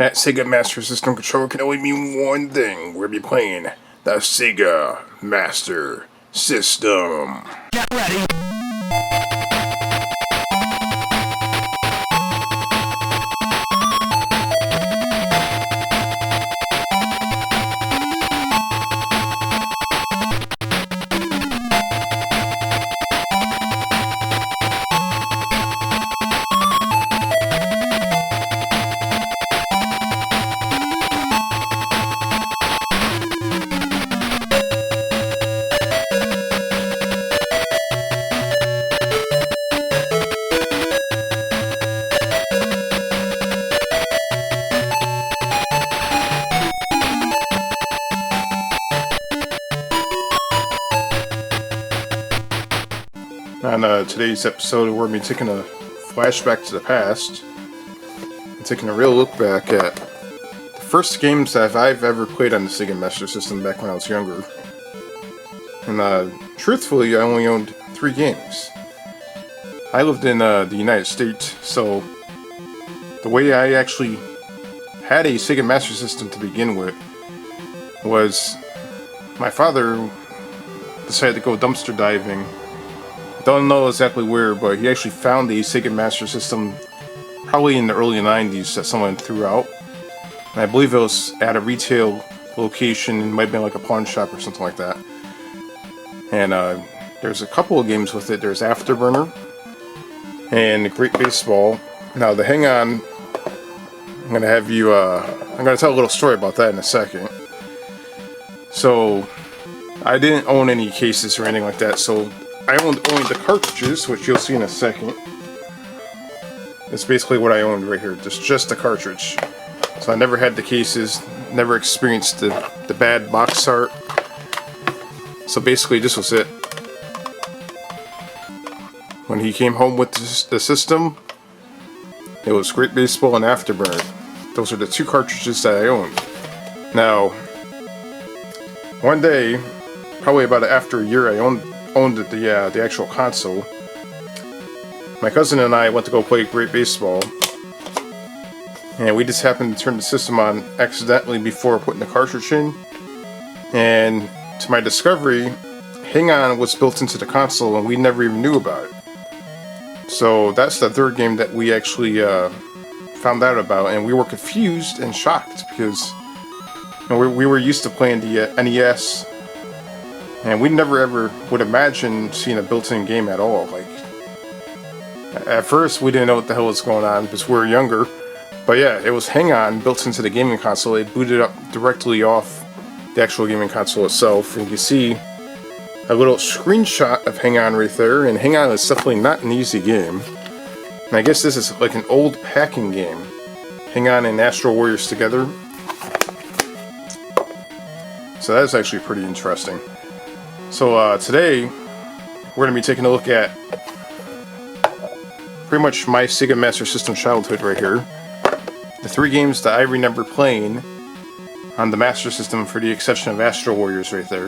That Sega Master System controller can only mean one thing. We'll be playing the Sega Master System. Get ready. On today's episode, we're going to be taking a flashback to the past and taking a real look back at the first games that I've ever played on the Sega Master System back when I was younger. And truthfully, I only owned 3 games. I lived in the United States, so the way I actually had a Sega Master System to begin with was my father decided to go dumpster diving. Don't know exactly where, but he actually found the Sega Master System probably in the early 90s that someone threw out. And I believe it was at a retail location. It might have been like a pawn shop or something like that. And there's a couple of games with it. There's Afterburner and Great Baseball. Now, the Hang On, I'm going to have you, I'm going to tell a little story about that in a second. So, I didn't own any cases or anything like that, so I owned only the cartridges, which you'll see in a second. It's basically what I owned right here, just the cartridge. So I never had the cases, never experienced the bad box art. So basically this was it. When he came home with the system, it was Great Baseball and Afterburn. Those are the 2 cartridges that I owned. Now, one day, probably about after a year, I owned the actual console. My cousin and I went to go play Great Baseball, and we just happened to turn the system on accidentally before putting the cartridge in, and to my discovery, Hang On was built into the console and we never even knew about it. So that's the 3rd game that we actually found out about, and we were confused and shocked because we were used to playing the NES. And we never ever would imagine seeing a built-in game at all. Like, at first we didn't know what the hell was going on because we were younger. But yeah, it was Hang On built into the gaming console. It booted up directly off the actual gaming console itself. And you can see a little screenshot of Hang On right there. And Hang On is definitely not an easy game. And I guess this is like an old packing game. Hang On and Astro Warriors together. So that's actually pretty interesting. So today, we're going to be taking a look at pretty much my Sega Master System childhood right here. The 3 games that I remember playing on the Master System, for the exception of Astro Warriors right there.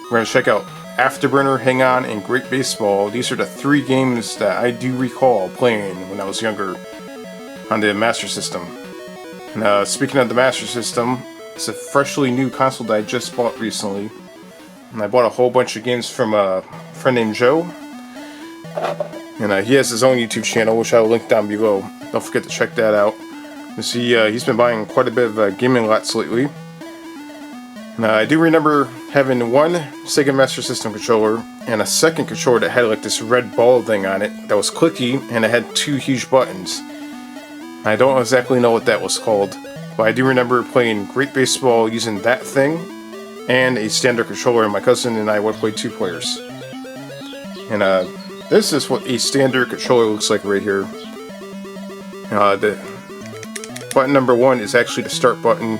We're going to check out Afterburner, Hang On, and Great Baseball. These are the 3 games that I do recall playing when I was younger on the Master System. And speaking of the Master System, it's a freshly new console that I just bought recently. And I bought a whole bunch of games from a friend named Joe. And he has his own YouTube channel, which I'll link down below. Don't forget to check that out. You see, he's been buying quite a bit of gaming lots lately. And I do remember having one Sega Master System controller and a second controller that had like this red ball thing on it that was clicky, and it had 2 huge buttons. I don't exactly know what that was called, but I do remember playing Great Baseball using that thing and a standard controller, and my cousin and I would play 2 players. And this is what a standard controller looks like right here. The button number 1 is actually the start button.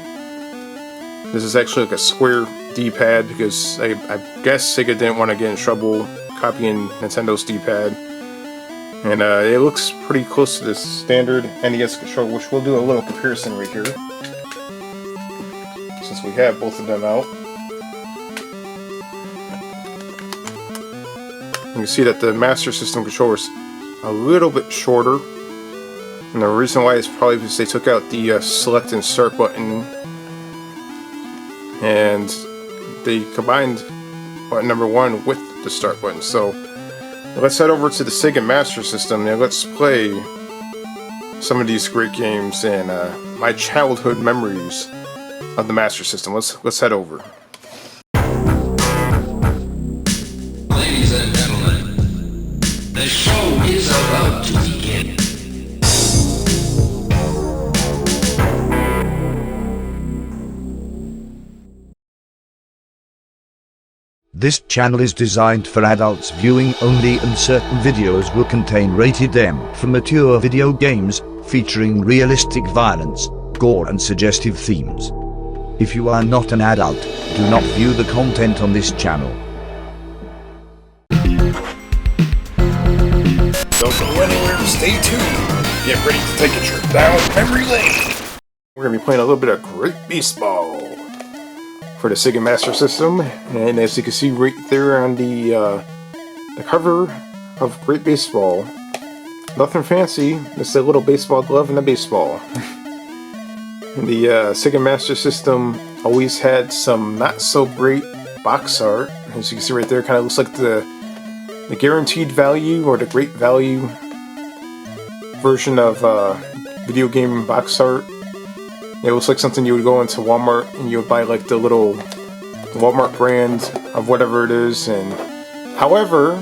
This is actually like a square D-pad because I guess Sega didn't want to get in trouble copying Nintendo's D-pad. And it looks pretty close to the standard NES controller, which we'll do a little comparison right here, since we have both of them out. You can see that the Master System controller is a little bit shorter And the reason why is probably because they took out the select and start button, and they combined button number 1 with the start button. So let's head over to the Sega Master System and let's play some of these great games and my childhood memories of the Master System. Let's head over. Ladies and gentlemen, the show is about to begin. This channel is designed for adults viewing only, and certain videos will contain rated M for mature video games featuring realistic violence, gore and suggestive themes. If you are not an adult, do not view the content on this channel. Don't go anywhere, stay tuned. Get ready to take a trip down memory lane. We're going to be playing a little bit of Great Baseball for the Sega Master System, and as you can see right there on the cover of Great Baseball, nothing fancy, just a little baseball glove and a baseball. And the Sega Master System always had some not so great box art. As you can see right there, kind of looks like the guaranteed value or the great value version of video game box art. It looks like something you would go into Walmart and you would buy like the little Walmart brand of whatever it is. And however,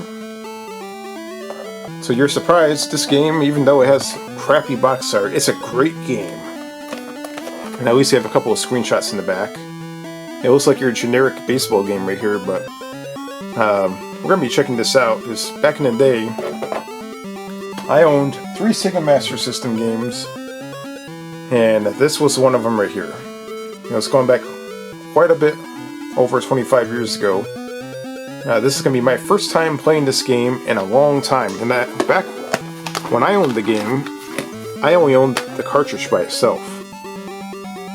so you're surprised, this game, even though it has crappy box art, it's a great game. And at least you have a couple of screenshots in the back. It looks like your generic baseball game right here, but we're going to be checking this out because back in the day, I owned 3 Sega Master System games. And this was one of them right here. You know, it's going back quite a bit, over 25 years ago. This is going to be my first time playing this game in a long time. And that back when I owned the game, I only owned the cartridge by itself,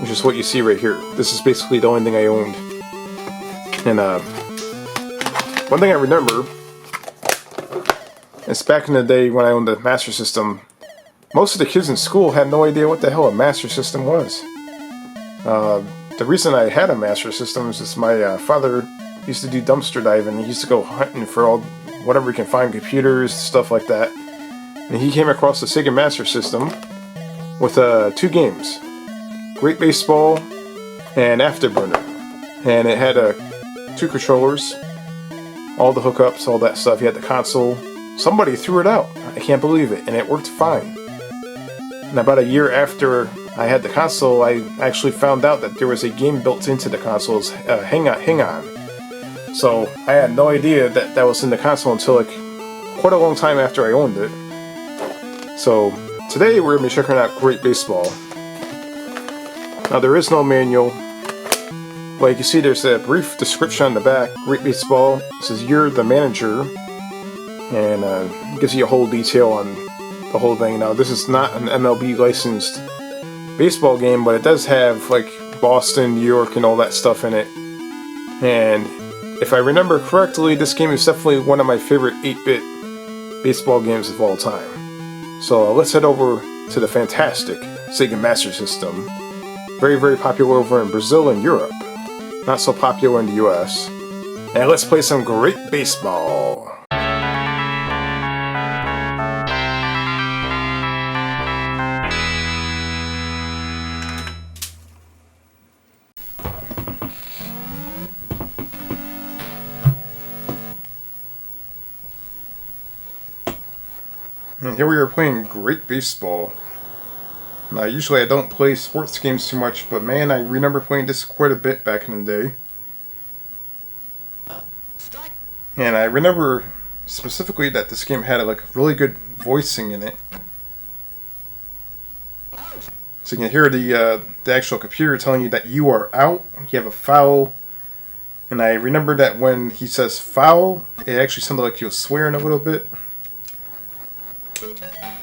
which is what you see right here. This is basically the only thing I owned. And one thing I remember is back in the day when I owned the Master System, most of the kids in school had no idea what the hell a Master System was. The reason I had a Master System is just my father used to do dumpster diving. He used to go hunting for all whatever he can find, computers, stuff like that. And he came across the Sega Master System with 2 games, Great Baseball and Afterburner. And it had 2 controllers, all the hookups, all that stuff. You had the console. Somebody threw it out. I can't believe it. And it worked fine. And about a year after I had the console, I actually found out that there was a game built into the consoles, Hang On. So I had no idea that that was in the console until like quite a long time after I owned it. So today we're going to be checking out Great Baseball. Now there is no manual. Well, you can see there's a brief description on the back. Great Baseball. It says you're the manager, and gives you a whole detail on the whole thing. Now this is not an MLB licensed baseball game, but it does have like Boston, New York, and all that stuff in it. And if I remember correctly, this game is definitely one of my favorite 8-bit baseball games of all time. So let's head over to the fantastic Sega Master System. Very, very popular over in Brazil and Europe. Not so popular in the US. And let's play some Great Baseball. And here we are playing Great Baseball. Now, usually I don't play sports games too much, but man, I remember playing this quite a bit back in the day. And I remember specifically that this game had like really good voicing in it. So you can hear the actual computer telling you that you are out, you have a foul. And I remember that when he says foul, it actually sounded like he was swearing a little bit.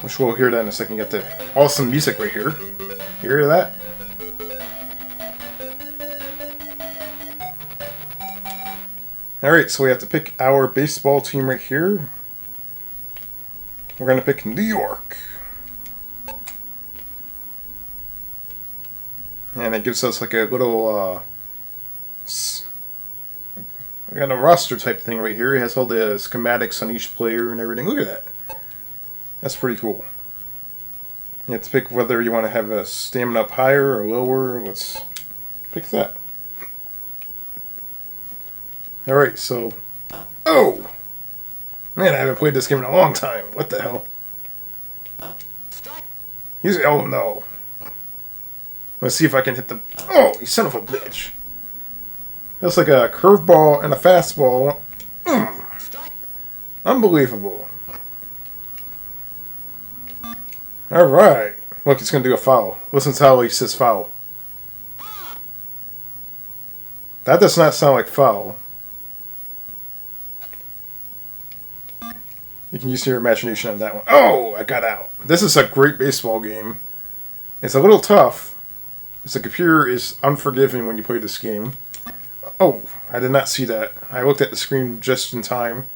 Which we'll hear that in a second. You got the awesome music right here. You hear that? Alright, so we have to pick our baseball team right here. We're going to pick New York. And it gives us like a little we got a roster type thing right here. It has all the schematics on each player and everything. Look at that. That's pretty cool. You have to pick whether you want to have a stamina up higher or lower. Let's pick that. Alright, so... Oh! Man, I haven't played this game in a long time. What the hell? Oh no. Let's see if I can hit the... Oh, you son of a bitch. That's like a curveball and a fastball. Unbelievable. Alright. Look, he's going to do a foul. Listen to how he says foul. That does not sound like foul. You can use your imagination on that one. Oh, I got out. This is a great baseball game. It's a little tough. The computer is unforgiving when you play this game. Oh, I did not see that. I looked at the screen just in time.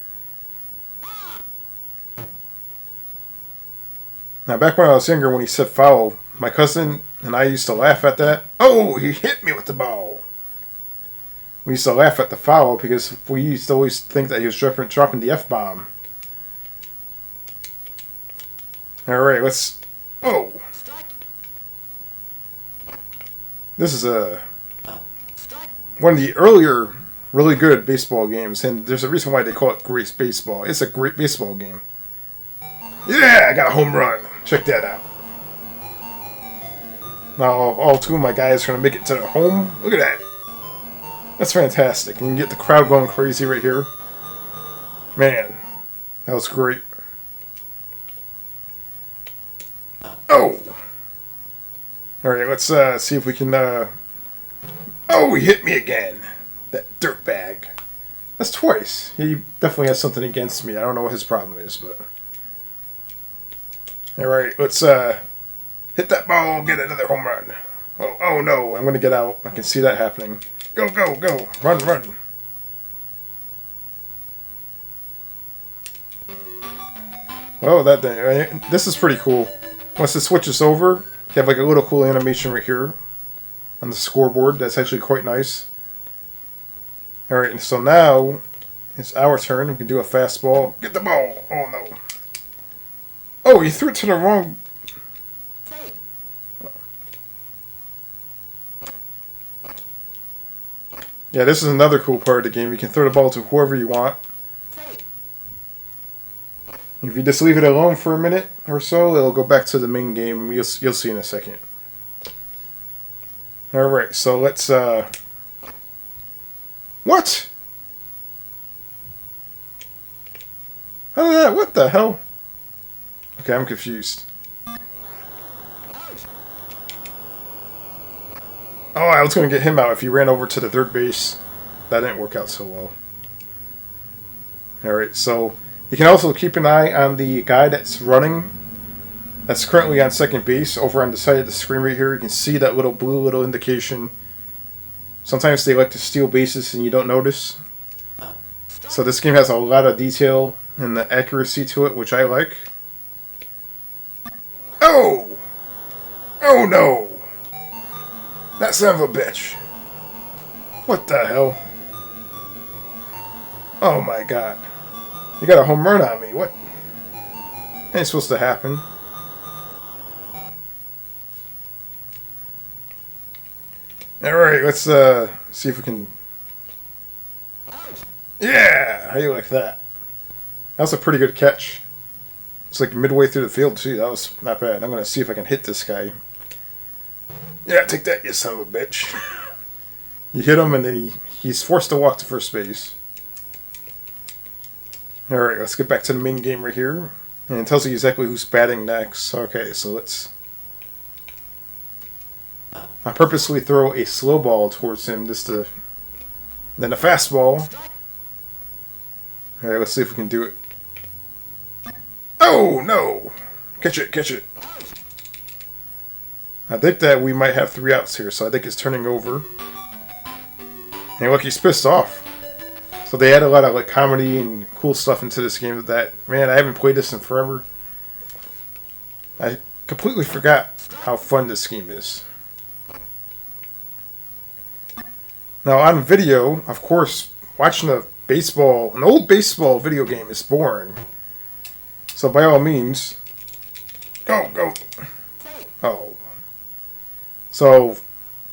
Now, back when I was younger, when he said foul, my cousin and I used to laugh at that. Oh, he hit me with the ball. We used to laugh at the foul because we used to always think that he was dropping the F-bomb. Alright, let's... Oh! This is one of the earlier really good baseball games, and there's a reason why they call it Great Baseball. It's a great baseball game. Yeah, I got a home run. Check that out. Now, all two of my guys are going to make it to their home. Look at that. That's fantastic. You can get the crowd going crazy right here. Man, that was great. Oh! Alright, let's see if we can... Oh, he hit me again. That dirtbag. That's twice. He definitely has something against me. I don't know what his problem is, but... Alright, let's hit that ball and get another home run. Oh no, I'm going to get out. I can see that happening. Go, go, go. Run, run. Oh, that thing. This is pretty cool. Once it switches over, you have like a little cool animation right here on the scoreboard. That's actually quite nice. Alright, and so now it's our turn. We can do a fastball. Get the ball. Oh no. Oh, you threw it to the wrong... Yeah, this is another cool part of the game. You can throw the ball to whoever you want. If you just leave it alone for a minute or so, it'll go back to the main game. You'll see in a second. Alright, so let's... What? How did that... What the hell? Okay, I'm confused. Oh, I was going to get him out if he ran over to the third base. That didn't work out so well. Alright, so you can also keep an eye on the guy that's running. That's currently on second base. Over on the side of the screen right here, you can see that little blue little indication. Sometimes they like to steal bases and you don't notice. So this game has a lot of detail and the accuracy to it, which I like. Oh! Oh no! That son of a bitch. What the hell? Oh my god. You got a home run on me. What? Ain't supposed to happen. Alright, let's see if we can... Yeah! How you like that? That was a pretty good catch. It's like midway through the field too. That was not bad. I'm going to see if I can hit this guy. Yeah, take that, you son of a bitch. You hit him and then he's forced to walk to first base. Alright, let's get back to the main game right here. And it tells you exactly who's batting next. Okay, so let's... I purposely throw a slow ball towards him just to... Then a fastball. Alright, let's see if we can do it. Oh, no! Catch it, catch it. I think that we might have 3 outs here, so I think it's turning over. And look, he's pissed off. So they add a lot of like comedy and cool stuff into this game that, man, I haven't played this in forever. I completely forgot how fun this game is. Now on video, of course, watching an old baseball video game is boring. So by all means, go. Oh. So,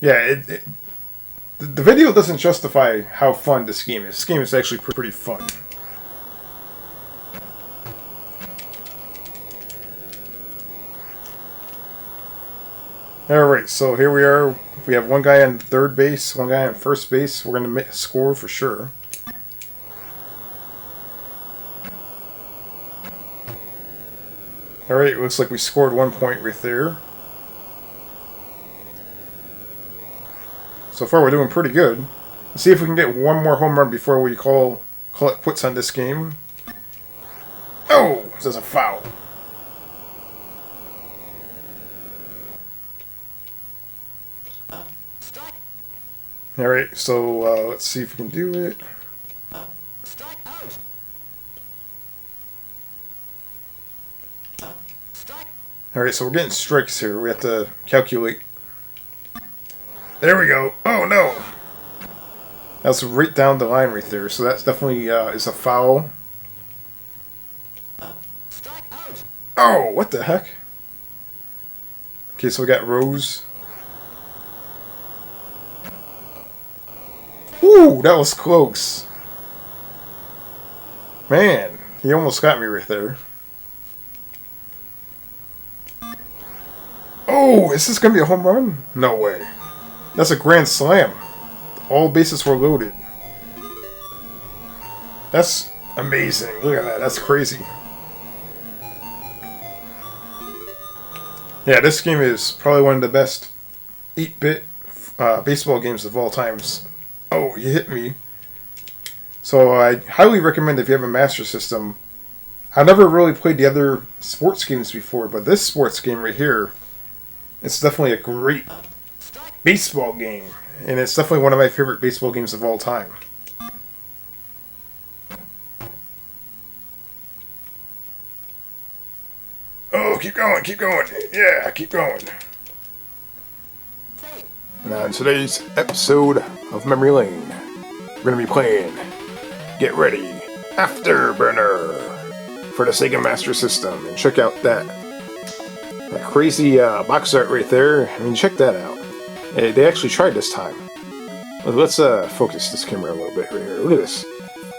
yeah, the video doesn't justify how fun this game is. This game is actually pretty fun. Alright, so here we are. We have one guy on third base, one guy on first base. We're going to score for sure. Alright, it looks like we scored 1 point right there. So far we're doing pretty good. Let's see if we can get one more home run before we call it quits on this game. Oh! This is a foul. Alright, so let's see if we can do it. Alright, so we're getting strikes here. We have to calculate. There we go. Oh no! That's right down the line right there. So that's definitely is a foul. Oh, what the heck? Okay, so we got Rose. Ooh, that was close. Man, he almost got me right there. Oh, is this going to be a home run? No way. That's a grand slam. All bases were loaded. That's amazing. Look at that. That's crazy. Yeah, this game is probably one of the best 8-bit baseball games of all times. Oh, you hit me. So I highly recommend if you have a Master System. I've never really played the other sports games before, but this sports game right here, it's definitely a great baseball game. And it's definitely one of my favorite baseball games of all time. Oh, keep going, keep going. Yeah, keep going. Now, in today's episode of Memory Lane, we're going to be playing Get Ready Afterburner for the Sega Master System. And check out that crazy box art right there. I mean, check that out. They actually tried this time. Let's focus this camera a little bit right here. Look at this.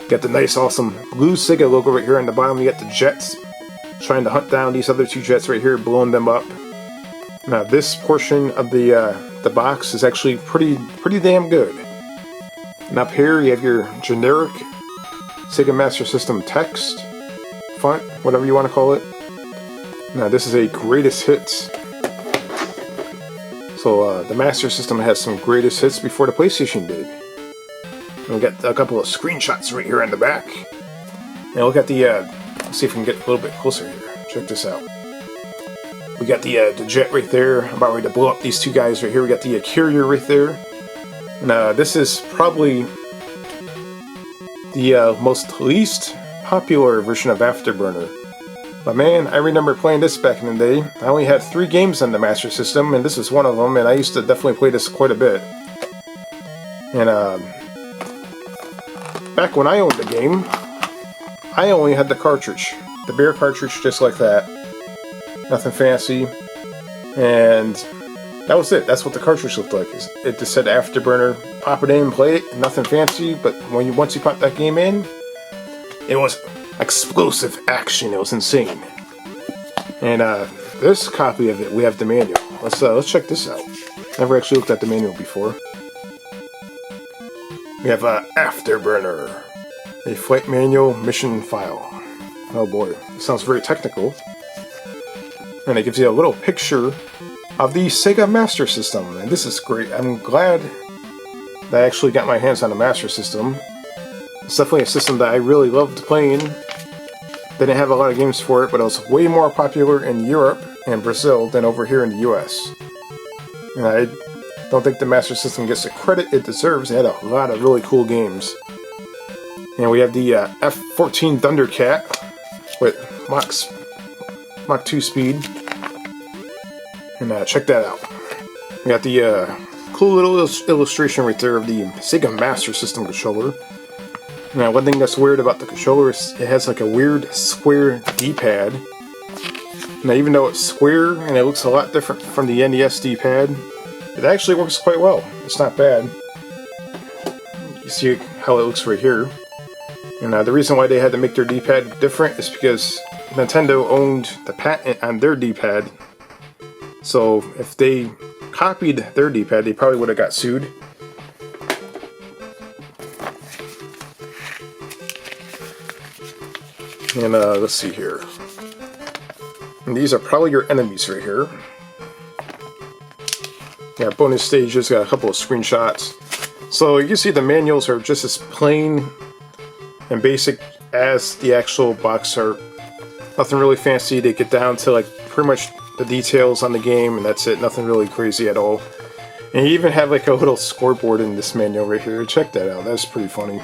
Got the nice, awesome blue Sega logo right here on the bottom. You got the jets trying to hunt down these other two jets right here, blowing them up. Now, this portion of the box is actually pretty damn good. And up here, you have your generic Sega Master System text, font, whatever you want to call it. Now, this is a greatest hits. So, the Master System has some greatest hits before the PlayStation did. And we got a couple of screenshots right here on the back. Now, look at the, let's see if we can get a little bit closer here. Check this out. We got the jet right there, about ready to blow up these two guys right here. We got the carrier right there. And this is probably the most least popular version of Afterburner. But man, I remember playing this back in the day. I only had 3 games on the Master System, and this is one of them, and I used to definitely play this quite a bit. And back when I owned the game, I only had the cartridge. The bare cartridge just like that. Nothing fancy. And that was it. That's what the cartridge looked like. It just said Afterburner. Pop it in, play it. Nothing fancy, but once you pop that game in, it was explosive action. It was insane. And this copy of it, we have the manual. Let's check this out. Never actually looked at the manual before. We have Afterburner, a flight manual mission file. Oh boy, it sounds very technical. And it gives you a little picture of the Sega Master System, and this is great. I'm glad that I actually got my hands on a Master System. It's definitely a system that I really loved playing. Didn't have a lot of games for it, but it was way more popular in Europe and Brazil than over here in the US. And I don't think the Master System gets the credit it deserves. It had a lot of really cool games. And we have the F-14 Thundercat with Mach 2 speed. And check that out. We got the cool little illustration right there of the Sega Master System controller. Now, one thing that's weird about the controller is it has like a weird square D-pad. Now, even though it's square and it looks a lot different from the NES D-pad, it actually works quite well. It's not bad. You see how it looks right here. And the reason why they had to make their D-pad different is because Nintendo owned the patent on their D-pad. So if they copied their D-pad, they probably would have got sued. And let's see here. And these are probably your enemies right here. Yeah, bonus stages, got a couple of screenshots. So you can see the manuals are just as plain and basic as the actual box art. Nothing really fancy. They get down to like pretty much the details on the game, and that's it. Nothing really crazy at all. And you even have like a little scoreboard in this manual right here. Check that out. That's pretty funny.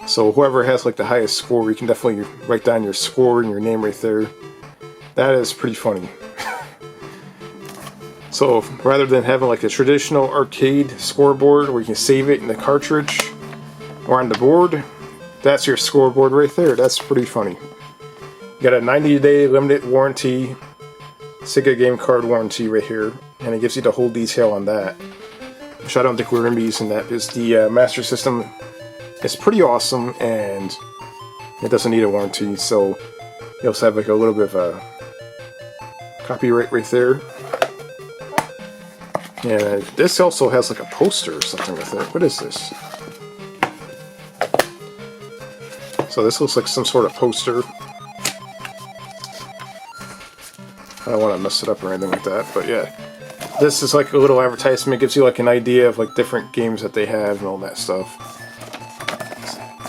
So whoever has like the highest score, you can definitely write down your score and your name right there. That is pretty funny. So rather than having like a traditional arcade scoreboard where you can save it in the cartridge or on the board, that's your scoreboard right there. That's pretty funny. You got a 90-day limited warranty, Sega game card warranty right here, and it gives you the whole detail on that. Which I don't think we're going to be using that because the Master System is pretty awesome and it doesn't need a warranty. So you also have like a little bit of a copyright right there. And this also has like a poster or something with it. What is this? So this looks like some sort of poster. I don't want to mess it up or anything like that, but yeah. This is like a little advertisement. It gives you like an idea of like different games that they have and all that stuff.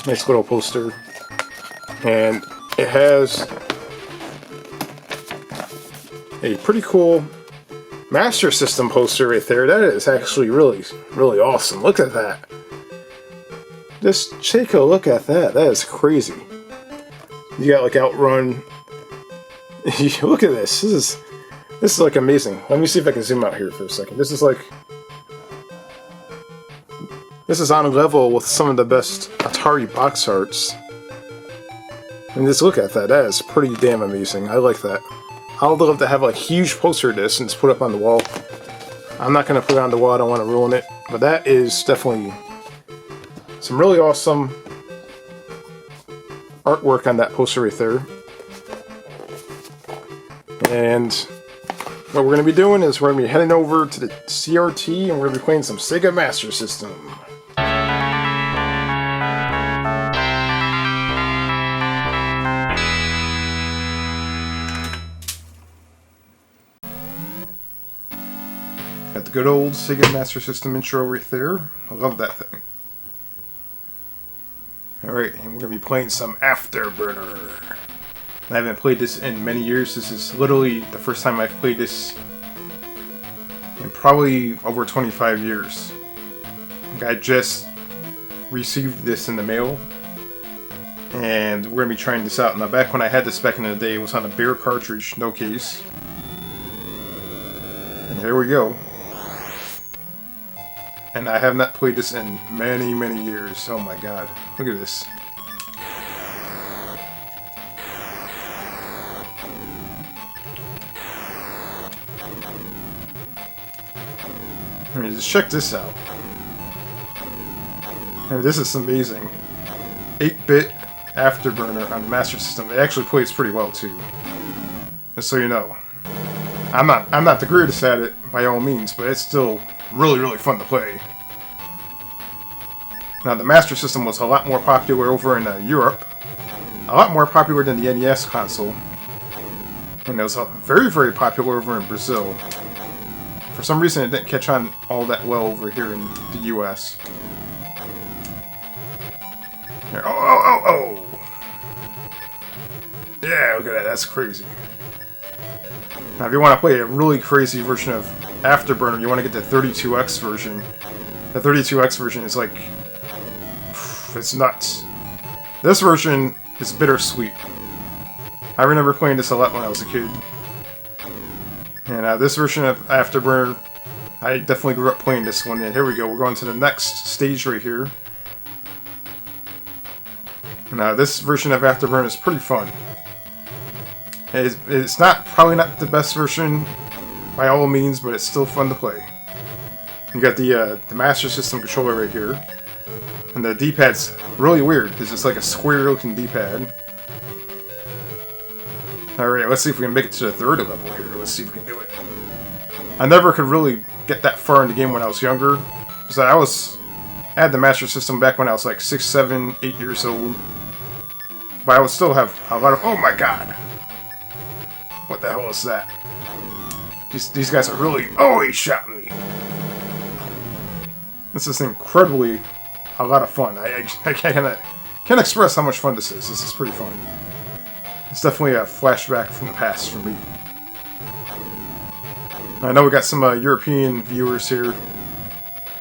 Nice little poster. And it has a pretty cool Master System poster right there. That is actually really, really awesome. Look at that. Just take a look at that. That is crazy. You got like Outrun. Look at this. This is like amazing. Let me see if I can zoom out here for a second. This is on level with some of the best Atari box arts. And just look at that. That is pretty damn amazing. I like that. I would love to have a huge poster of this and just put it up on the wall. I'm not going to put it on the wall, I don't want to ruin it. But that is definitely some really awesome artwork on that poster right there. And what we're going to be doing is we're going to be heading over to the CRT and we're going to be playing some Sega Master System. Got the good old Sega Master System intro right there. I love that thing. Alright, and we're going to be playing some Afterburner. I haven't played this in many years. This is literally the first time I've played this in probably over 25 years. I just received this in the mail. And we're going to be trying this out. Now, back when I had this back in the day, it was on a bare cartridge, no case. And here we go. And I have not played this in many, many years. Oh my god. Look at this. I mean, just check this out. I mean, this is amazing. 8-bit Afterburner on the Master System. It actually plays pretty well too. Just so you know. I'm not the greatest at it by all means, but it's still really, really fun to play. Now, the Master System was a lot more popular over in Europe. A lot more popular than the NES console. And it was very, very popular over in Brazil. For some reason, it didn't catch on all that well over here in the US. Here, oh! Yeah, look at that. That's crazy. Now, if you want to play a really crazy version of Afterburner, you want to get the 32X version. The 32X version is like... it's nuts. This version is bittersweet. I remember playing this a lot when I was a kid. And this version of Afterburner I definitely grew up playing this one, and here we go. We're going to the next stage right here. And this version of Afterburn is pretty fun. It's probably not the best version by all means, but it's still fun to play. You got the Master System controller right here, and the D-pad's really weird because it's like a square-looking D-pad. All right, let's see if we can make it to the third level here. Let's see if we can do it. I never could really get that far in the game when I was younger, because I had the Master System back when I was like 6, 7, 8 years old. But I would still have a lot of... Oh my god! What the hell is that? These guys are really... Oh, he shot me! This is incredibly a lot of fun. I can't express how much fun this is. This is pretty fun. It's definitely a flashback from the past for me. I know we got some European viewers here.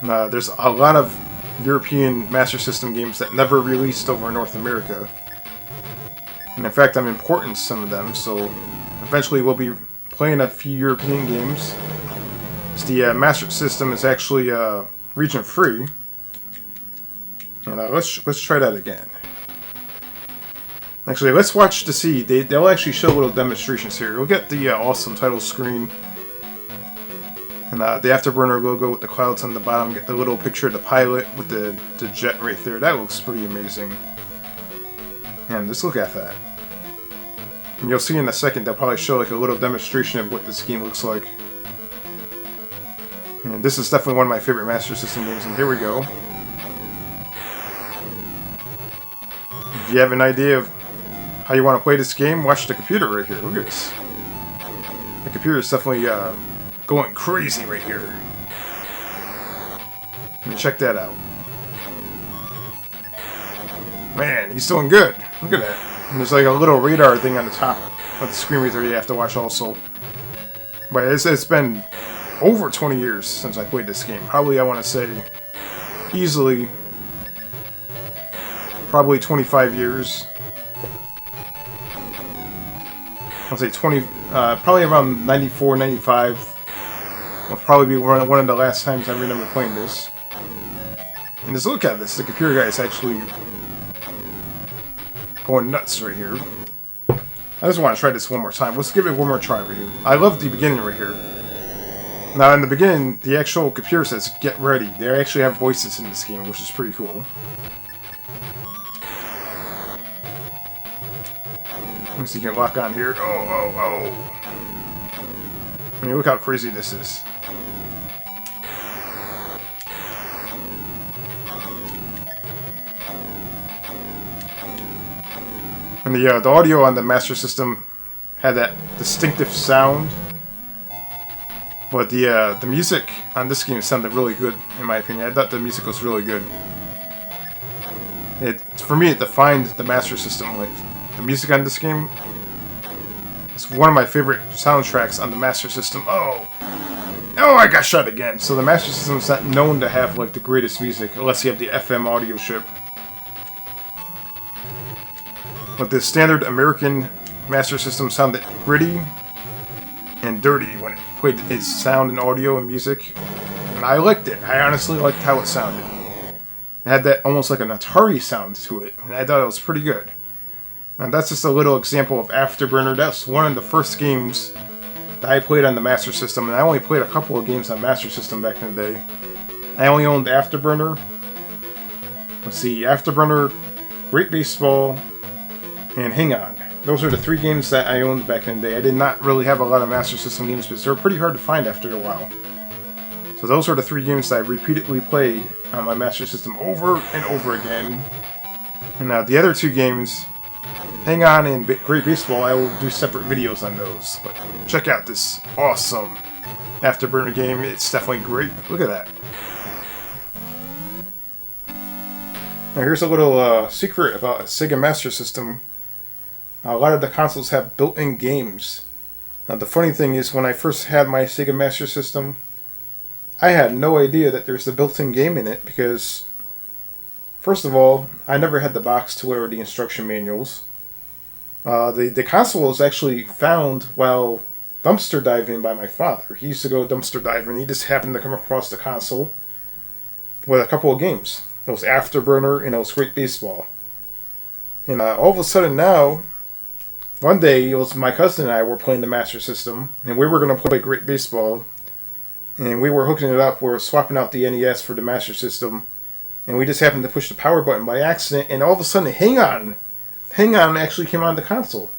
There's a lot of European Master System games that never released over in North America. And in fact, I'm importing some of them, so eventually we'll be playing a few European games. The Master System is actually region free. And let's try that again. Actually, let's watch to see. They'll actually show little demonstrations here. We'll get the awesome title screen. And the Afterburner logo with the clouds on the bottom. Get the little picture of the pilot with the jet right there. That looks pretty amazing. And just look at that. And you'll see in a second they'll probably show like a little demonstration of what this game looks like. And this is definitely one of my favorite Master System games. And here we go. If you have an idea of how you want to play this game, watch the computer right here. Look at this. The computer is definitely going crazy right here. Let me check that out. Man, he's doing good. Look at that. And there's like a little radar thing on the top of the screen right there you have to watch also. But it's been over 20 years since I played this game. Probably, I want to say, easily, probably 25 years. I'll say 20, probably around 94, 95. Will probably be one of the last times I remember playing this. And just look at this, the computer guy is actually going nuts right here. I just want to try this one more time. Let's give it one more try right here. I love the beginning right here. Now in the beginning, the actual computer says, get ready. They actually have voices in this game, which is pretty cool. Let me see if you can lock on here. Oh! I mean, look how crazy this is. And the audio on the Master System had that distinctive sound, but the music on this game sounded really good, in my opinion. I thought the music was really good. For me, it defined the Master System. Like, the music on this game is one of my favorite soundtracks on the Master System. Oh, I got shot again. So the Master System is not known to have like the greatest music, unless you have the FM audio chip. But the standard American Master System sounded gritty and dirty when it played its sound and audio and music. And I liked it. I honestly liked how it sounded. It had that almost like an Atari sound to it, and I thought it was pretty good. Now that's just a little example of Afterburner. That's one of the first games that I played on the Master System, and I only played a couple of games on Master System back in the day. I only owned Afterburner. Let's see, Afterburner, Great Baseball, and Hang On. Those are the 3 games that I owned back in the day. I did not really have a lot of Master System games because they were pretty hard to find after a while. So those are the 3 games that I repeatedly played on my Master System over and over again. And the other 2 games, Hang On and Great Baseball, I will do separate videos on those. But check out this awesome Afterburner game. It's definitely great. Look at that. Now here's a little secret about a Sega Master System. A lot of the consoles have built-in games. Now the funny thing is, when I first had my Sega Master System, I had no idea that there's a built-in game in it because, first of all, I never had the box to order the instruction manuals. The console was actually found while dumpster diving by my father. He used to go dumpster diving. He just happened to come across the console with a couple of games. It was Afterburner and it was Great Baseball. And all of a sudden now, one day it was my cousin and I were playing the Master System, and we were going to play Great Baseball, and we were hooking it up. We were swapping out the NES for the Master System, and we just happened to push the power button by accident, and all of a sudden, Hang On actually came on the console.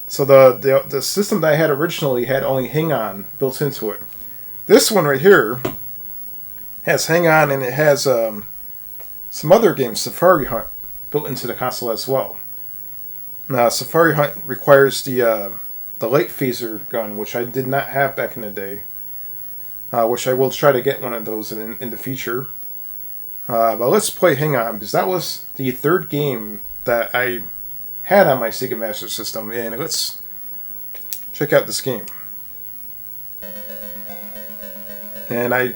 So the system that I had originally had only Hang On built into it. This one right here has Hang On, and it has some other games, Safari Hunt, built into the console as well. Now, Safari Hunt requires the light phaser gun, which I did not have back in the day. Which I will try to get one of those in the future. But let's play Hang On, because that was the third game that I had on my Sega Master System. And let's check out this game. And I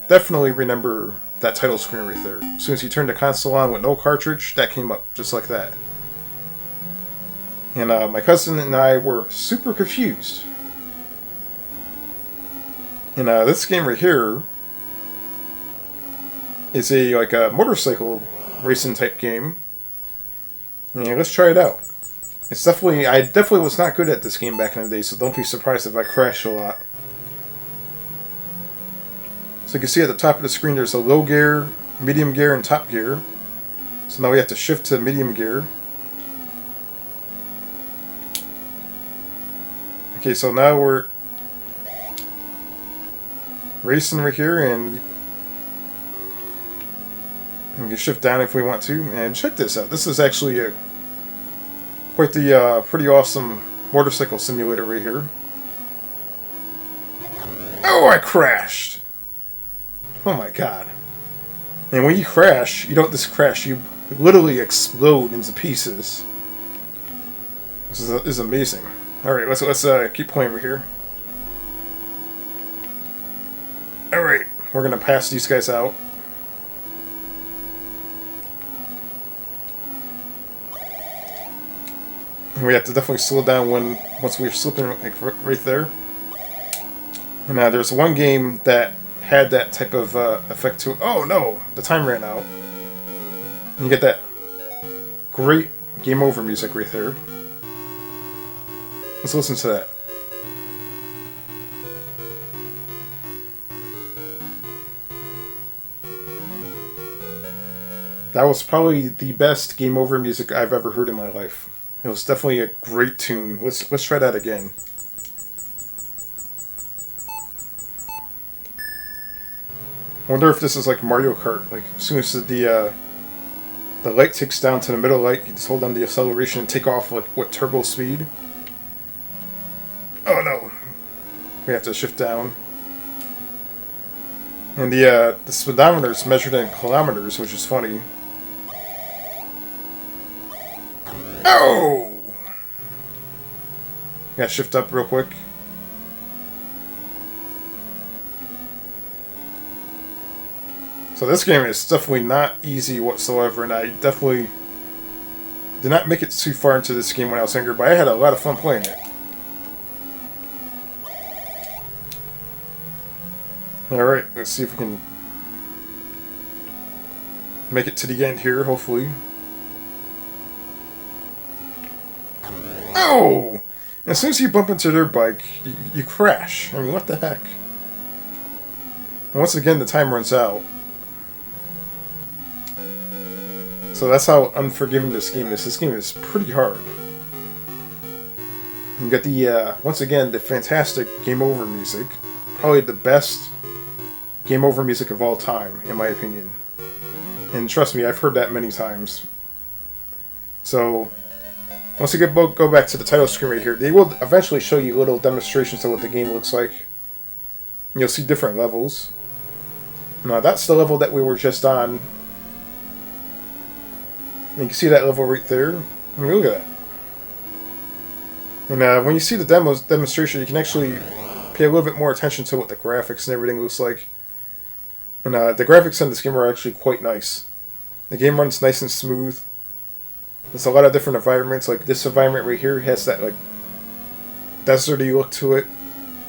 definitely remember that title screen right there. As soon as you turned the console on with no cartridge, that came up just like that. And my cousin and I were super confused. And this game right here is a motorcycle racing type game. And let's try it out. I definitely was not good at this game back in the day, so don't be surprised if I crash a lot. So you can see at the top of the screen there's a low gear, medium gear, and top gear. So now we have to shift to medium gear. Okay, so now we're racing right here, and we can shift down if we want to. And check this out. This is actually quite the pretty awesome motorcycle simulator right here. Oh, I crashed! Oh my god. And when you crash, you don't just crash, you literally explode into pieces. This is amazing. Alright, let's keep playing over here. Alright, we're gonna pass these guys out. And we have to definitely slow down once we're slipping right there. And there's one game that had that type of effect to it. Oh no, the time ran out. And you get that great game over music right there. Let's listen to that. That was probably the best game over music I've ever heard in my life. It was definitely a great tune. Let's try that again. I wonder if this is like Mario Kart. Like as soon as the light ticks down to the middle light, you just hold down the acceleration and take off like with turbo speed. Oh no! We have to shift down. And the speedometer is measured in kilometers, which is funny. Oh! Gotta shift up real quick. So this game is definitely not easy whatsoever, and I definitely did not make it too far into this game when I was younger, but I had a lot of fun playing it. Alright, let's see if we can make it to the end here, hopefully. Oh! As soon as you bump into their bike, you crash. I mean, what the heck? And once again, the time runs out. So that's how unforgiving this game is. This game is pretty hard. You got the, once again, the fantastic game over music. Probably the best game over music of all time, in my opinion. And trust me, I've heard that many times. So, once you go back to the title screen right here, they will eventually show you little demonstrations of what the game looks like. You'll see different levels. Now, that's the level that we were just on. And you can see that level right there. I mean, look at that. And when you see the demonstration, you can actually pay a little bit more attention to what the graphics and everything looks like. And the graphics in this game are actually quite nice. The game runs nice and smooth. There's a lot of different environments. Like this environment right here has that like deserty look to it.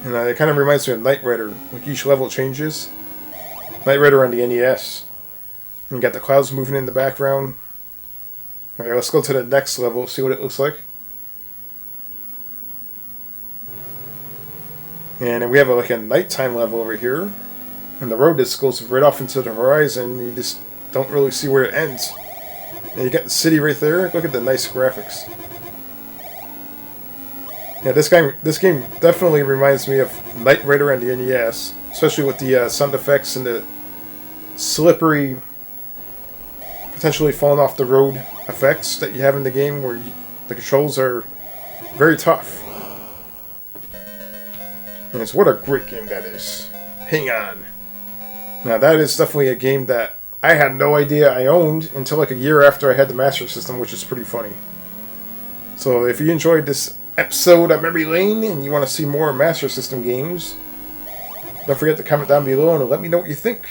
And it kind of reminds me of Knight Rider. Like each level changes. Knight Rider on the NES. And you got the clouds moving in the background. Alright, let's go to the next level, see what it looks like. And then we have like a nighttime level over here. And the road just goes right off into the horizon. You just don't really see where it ends. And you got the city right there. Look at the nice graphics. Yeah, this game definitely reminds me of Knight Rider on the NES. Especially with the sound effects and the slippery, potentially falling off the road effects that you have in the game where the controls are very tough. And it's what a great game that is. Hang on. Now that is definitely a game that I had no idea I owned until like a year after I had the Master System, which is pretty funny. So if you enjoyed this episode of Memory Lane and you want to see more Master System games, don't forget to comment down below and let me know what you think.